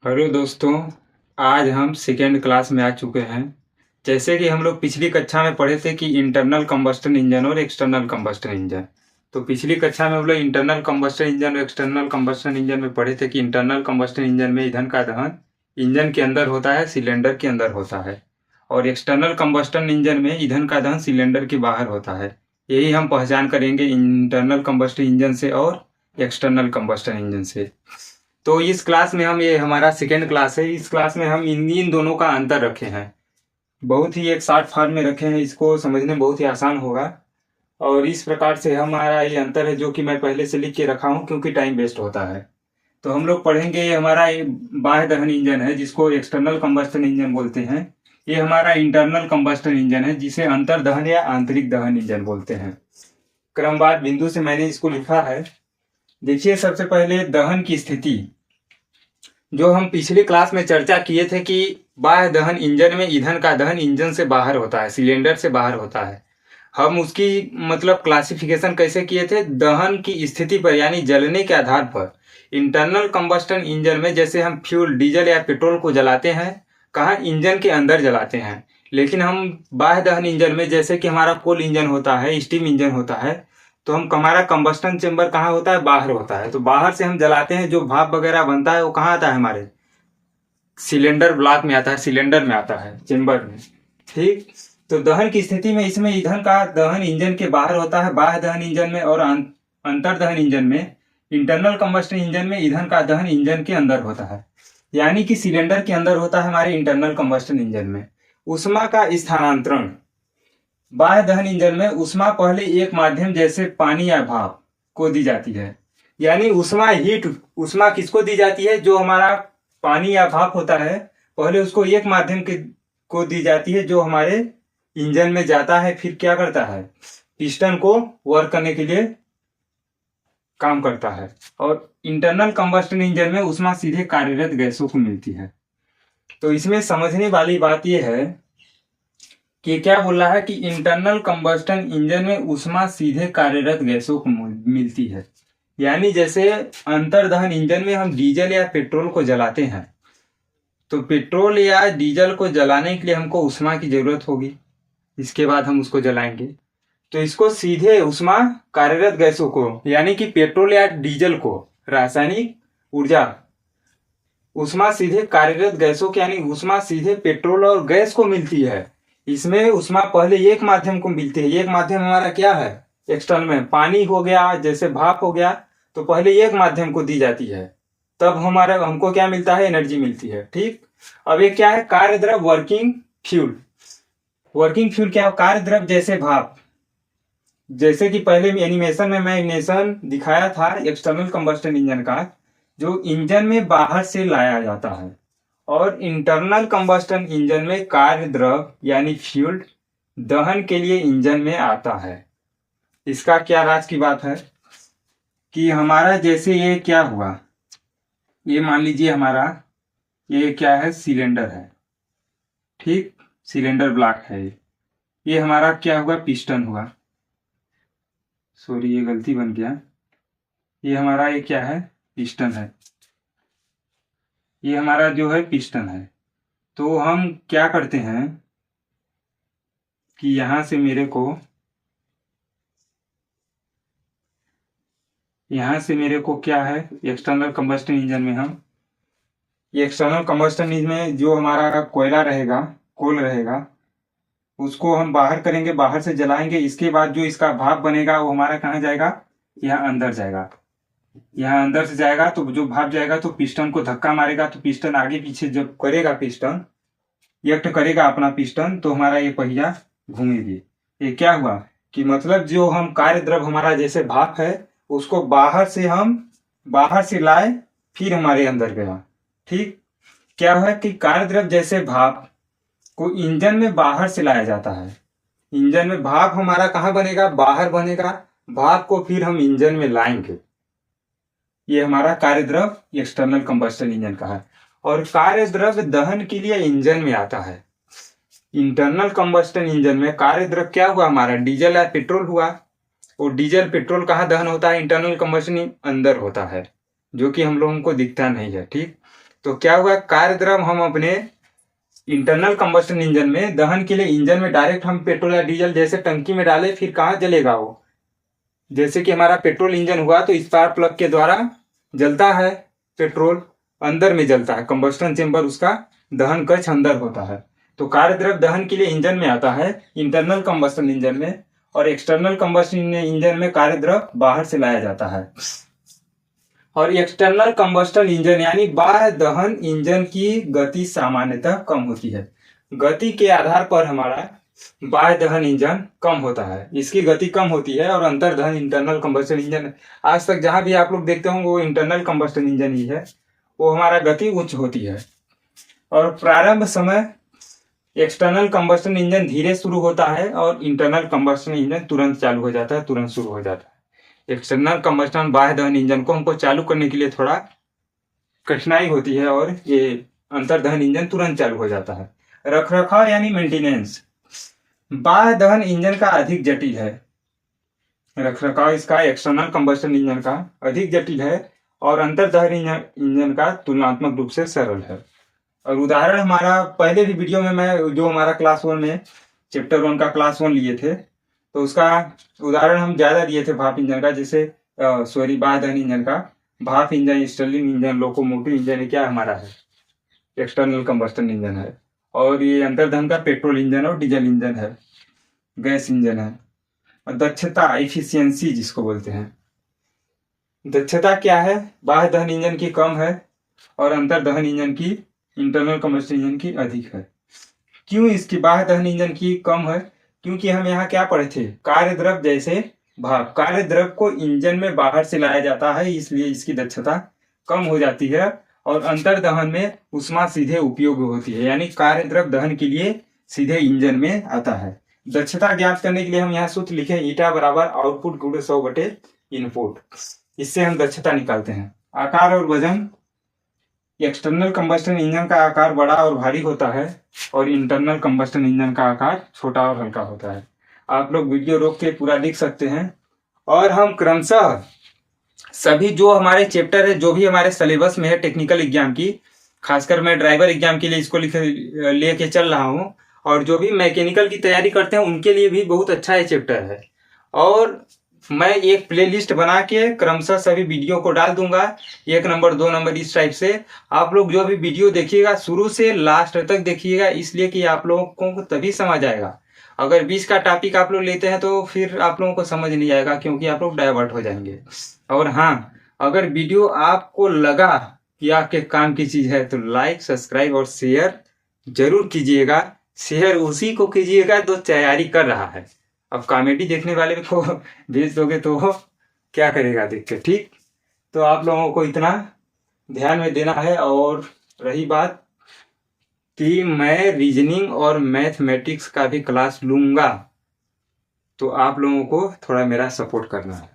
Hello दोस्तों। आज हम सेकेंड क्लास में आ चुके हैं। जैसे कि हम लोग पिछली कक्षा में पढ़े थे कि इंटरनल कंबस्टन इंजन और एक्सटर्नल कंबस्टन इंजन। तो पिछली कक्षा में हम लोग इंटरनल कंबस्टन इंजन और एक्सटर्नल कंबस्टन इंजन में पढ़े थे कि इंटरनल कंबस्टन इंजन में ईंधन का दहन इंजन के अंदर होता है, सिलेंडर के अंदर होता है। और एक्सटर्नल कंबस्टन इंजन में ईंधन का दहन सिलेंडर के बाहर होता है। यही हम पहचान करेंगे इंटरनल कंबस्टन इंजन से और एक्सटर्नल कंबस्टन इंजन से। तो इस क्लास में हम ये हमारा सेकेंड क्लास है। इस क्लास में हम इन दोनों का अंतर रखे हैं। बहुत ही एक शॉर्ट फॉर्म में रखे हैं, इसको समझने में बहुत ही आसान होगा। और इस प्रकार से हमारा ये अंतर है जो कि मैं पहले से लिख के रखा हूँ क्योंकि टाइम वेस्ट होता है। तो हम लोग पढ़ेंगे, ये हमारा ये बाह्य दहन इंजन है जिसको एक्सटर्नल कंबस्टन इंजन बोलते हैं। ये हमारा इंटरनल कंबस्टन इंजन है जिसे अंतर दहन या आंतरिक दहन इंजन बोलते हैं। क्रमवार बिंदु से मैंने इसको लिखा है। देखिए, सबसे पहले दहन की स्थिति जो हम पिछली क्लास में चर्चा किए थे कि बाह्य दहन इंजन में ईंधन का दहन इंजन से बाहर होता है, सिलेंडर से बाहर होता है। हम उसकी मतलब क्लासिफिकेशन कैसे किए थे, दहन की स्थिति पर यानी जलने के आधार पर। इंटरनल कंबस्टन इंजन में जैसे हम फ्यूल डीजल या पेट्रोल को जलाते हैं, कहाँ, इंजन के अंदर जलाते हैं। लेकिन हम बाह्य दहन इंजन में जैसे कि हमारा कोल इंजन होता है, स्टीम इंजन होता है, तो हम हमारा कंबस्टन चेंबर कहाँ होता है, बाहर होता है। तो बाहर से हम जलाते हैं, जो भाप वगैरह बनता है वो कहाँ आता है, हमारे सिलेंडर ब्लॉक में आता है, सिलेंडर में आता है, चेंबर में। ठीक। तो दहन की स्थिति में इसमें ईंधन का दहन इंजन के बाहर होता है बाह्य दहन इंजन में, और अंतर दहन इंजन में, इंटरनल कंबस्टन इंजन में ईंधन का दहन इंजन के अंदर होता है, यानी कि सिलेंडर के अंदर होता है हमारे इंटरनल कंबस्टन इंजन में। ऊष्मा का स्थानांतरण, बाह्य दहन इंजन में ऊष्मा पहले एक माध्यम जैसे पानी या भाप को दी जाती है। यानी ऊष्मा, हीट ऊष्मा किसको दी जाती है, जो हमारा पानी या भाप होता है, पहले उसको एक माध्यम के को दी जाती है जो हमारे इंजन में जाता है, फिर क्या करता है, पिस्टन को वर्क करने के लिए काम करता है। और इंटरनल कंबस्टन इंजन में ऊष्मा सीधे कार्यरत गैसों को मिलती है। तो इसमें समझने वाली बात यह है कि क्या बोल रहा है कि इंटरनल कंबस्टन इंजन में ऊष्मा सीधे कार्यरत गैसों को मिलती है। यानी जैसे अंतर दहन इंजन में हम डीजल या पेट्रोल को जलाते हैं, तो पेट्रोल या डीजल को जलाने के लिए हमको ऊष्मा की जरूरत होगी, इसके बाद हम उसको जलाएंगे। तो इसको सीधे ऊष्मा कार्यरत गैसों को, यानी कि पेट्रोल या डीजल को, रासायनिक ऊर्जा, ऊष्मा सीधे कार्यरत गैसों के, यानी ऊष्मा सीधे पेट्रोल और गैस को मिलती है। इसमें ऊष्मा पहले एक माध्यम को मिलती है। एक माध्यम हमारा क्या है, एक्सटर्नल में पानी हो गया, जैसे भाप हो गया, तो पहले एक माध्यम को दी जाती है, तब हमारा हमको क्या मिलता है, एनर्जी मिलती है। ठीक। अब ये क्या है, कार्य द्रव, वर्किंग फ्यूल। वर्किंग फ्यूल क्या है, कार्य द्रव जैसे भाप। जैसे कि पहले एनिमेशन में मैं एनिमेशन दिखाया था एक्सटर्नल कंबस्टन इंजन का, जो इंजन में बाहर से लाया जाता है। और इंटरनल कंबस्टन इंजन में कार्य द्रव यानी फ्यूल दहन के लिए इंजन में आता है। इसका क्या राज की बात है कि हमारा जैसे ये क्या हुआ, ये मान लीजिए हमारा ये क्या है, सिलेंडर है। ठीक, सिलेंडर ब्लॉक है। ये हमारा क्या हुआ, पिस्टन हुआ। सॉरी, ये गलती बन गया। ये हमारा ये क्या है, पिस्टन है। ये हमारा जो है पिस्टन है। तो हम क्या करते हैं कि यहां से मेरे को, क्या है, एक्सटर्नल कंबस्टन इंजन में हम, ये एक्सटर्नल कंबस्टन इंजन में जो हमारा कोयला रहेगा, कोल रहेगा, उसको हम बाहर करेंगे, बाहर से जलाएंगे। इसके बाद जो इसका भाप बनेगा वो हमारा कहाँ जाएगा, यहाँ अंदर जाएगा। यहाँ अंदर से जाएगा तो जो भाप जाएगा तो पिस्टन को धक्का मारेगा, तो पिस्टन आगे पीछे जब करेगा, पिस्टन एक्ट करेगा अपना पिस्टन, तो हमारा ये पहिया घूमेगी। ये क्या हुआ कि मतलब जो हम कार्य द्रव हमारा जैसे भाप है, उसको बाहर से लाए, फिर हमारे अंदर गया। ठीक। क्या हुआ कि कार्य द्रव जैसे भाप को इंजन में बाहर से लाया जाता है। इंजन में भाप हमारा कहाँ बनेगा, बाहर बनेगा। भाप को फिर हम इंजन में लाएंगे। ये हमारा कार्य द्रव एक्सटर्नल कंबस्टन इंजन का है। और कार्य द्रव दहन के लिए इंजन में आता है। इंटरनल कंबस्टन इंजन में कार्य द्रव क्या हुआ, हमारा डीजल या पेट्रोल हुआ। और डीजल पेट्रोल कहाँ दहन होता है, इंटरनल कंबस्टन अंदर होता है, जो कि हम लोगों को दिखता नहीं है। ठीक। तो क्या हुआ, कार्य द्रव हम अपने इंटरनल कंबस्टन इंजन में दहन के लिए इंजन में डायरेक्ट हम पेट्रोल या डीजल जैसे टंकी में डाले, फिर कहाँ जलेगा वो। जैसे कि हमारा पेट्रोल इंजन हुआ तो स्पार्क प्लग के द्वारा जलता है पेट्रोल, अंदर में जलता है, कंबस्टन चेंबर उसका दहन कक्ष अंदर होता है। तो कार्य द्रव दहन के लिए इंजन में आता है इंटरनल कंबस्टन इंजन में, और एक्सटर्नल कंबस्टन इंजन में कार्य द्रव बाहर से लाया जाता है। और एक्सटर्नल कंबस्टन इंजन यानी बाह्य दहन इंजन की गति सामान्यतः कम होती है। गति के आधार पर हमारा बाह्य दहन इंजन कम होता है, इसकी गति कम होती है, और अंतर दहन इंटरनल कंबस्टन इंजन आज तक जहां भी आप लोग देखते होंगे वो इंटरनल कंबस्टन इंजन ही है, वो हमारा गति उच्च होती है। और प्रारंभ समय एक्सटर्नल कंबस्टन इंजन धीरे शुरू होता है और इंटरनल कंबस्टन इंजन तुरंत चालू हो जाता है, तुरंत शुरू हो जाता है। एक्सटर्नल कंबस्टन बाह्य दहन इंजन को हमको चालू करने के लिए थोड़ा कठिनाई होती है, और ये अंतर दहन इंजन तुरंत चालू हो जाता है। रखरखाव यानी मेंटेनेंस, बाह्य दहन इंजन का अधिक जटिल है, रखरखाव इसका एक्सटर्नल कंबस्टन इंजन का अधिक जटिल है, और अंतर दहन इंजन का तुलनात्मक रूप से सरल है। और उदाहरण हमारा पहले भी वीडियो में मैं जो हमारा क्लास 1 में चैप्टर 1 का क्लास 1 लिए थे, तो उसका उदाहरण हम ज्यादा दिए थे भाप इंजन का, जैसे बाह्य दहन इंजन का भाप engine, Stirling engine, locomotive engine, क्या हमारा है एक्सटर्नल कंबस्टन इंजन है। और ये अंतर्दहन का पेट्रोल इंजन और डीजल इंजन है, गैस इंजन है। और दक्षता एफिशिएंसी जिसको बोलते हैं, दक्षता क्या है, बाह्य दहन इंजन की कम है और अंतर्दहन इंजन की, इंटरनल कंबस्टन इंजन की अधिक है। क्यों इसकी बाह्य दहन इंजन की कम है, क्योंकि हम यहाँ क्या पढ़े थे, कार्य द्रव जैसे भाप, कार्य द्रव को इंजन में बाहर से लाया जाता है, इसलिए इसकी दक्षता कम हो जाती है, और अंतर्दहन में ऊष्मा सीधे उपयोग होती है, यानी कार्य द्रव दहन के लिए सीधे इंजन में आता है। दक्षता ज्ञात करने के लिए हम यहाँ सूत्र लिखे, ईटा बराबर आउटपुट गुणे 100 बटे इनपुट, इससे हम दक्षता निकालते हैं। आकार और वजन, एक्सटर्नल कंबस्टन इंजन का आकार बड़ा और भारी होता है, और इंटरनल कंबस्टन इंजन का आकार छोटा और हल्का होता है। आप लोग वीडियो रोक के पूरा लिख सकते हैं। और हम क्रमशः सभी जो हमारे चैप्टर है, जो भी हमारे सिलेबस में है टेक्निकल एग्जाम की, खासकर मैं ड्राइवर एग्जाम के लिए इसको लेके चल रहा हूँ, और जो भी मैकेनिकल की तैयारी करते हैं उनके लिए भी बहुत अच्छा ये चैप्टर है। और मैं एक प्लेलिस्ट बना के क्रमशः सभी वीडियो को डाल दूंगा, 1 नंबर 2 नंबर इस टाइप से। आप लोग जो भी वीडियो देखिएगा शुरू से लास्ट तक देखिएगा, इसलिए कि आप लोगों को तभी समझ आएगा। अगर 20 का टॉपिक आप लोग लेते हैं तो फिर आप लोगों को समझ नहीं आएगा, क्योंकि आप लोग डाइवर्ट हो जाएंगे। और हाँ, अगर वीडियो आपको लगा कि आपके काम की चीज है तो लाइक, सब्सक्राइब और शेयर जरूर कीजिएगा। शेयर उसी को कीजिएगा जो तैयारी कर रहा है। अब कॉमेडी देखने वाले को भेज दोगे तो वो क्या करेगा देख के, ठीक। तो आप लोगों को इतना ध्यान में देना है। और रही बात कि मैं रीजनिंग और मैथमेटिक्स का भी क्लास लूंगा, तो आप लोगों को थोड़ा मेरा सपोर्ट करना है।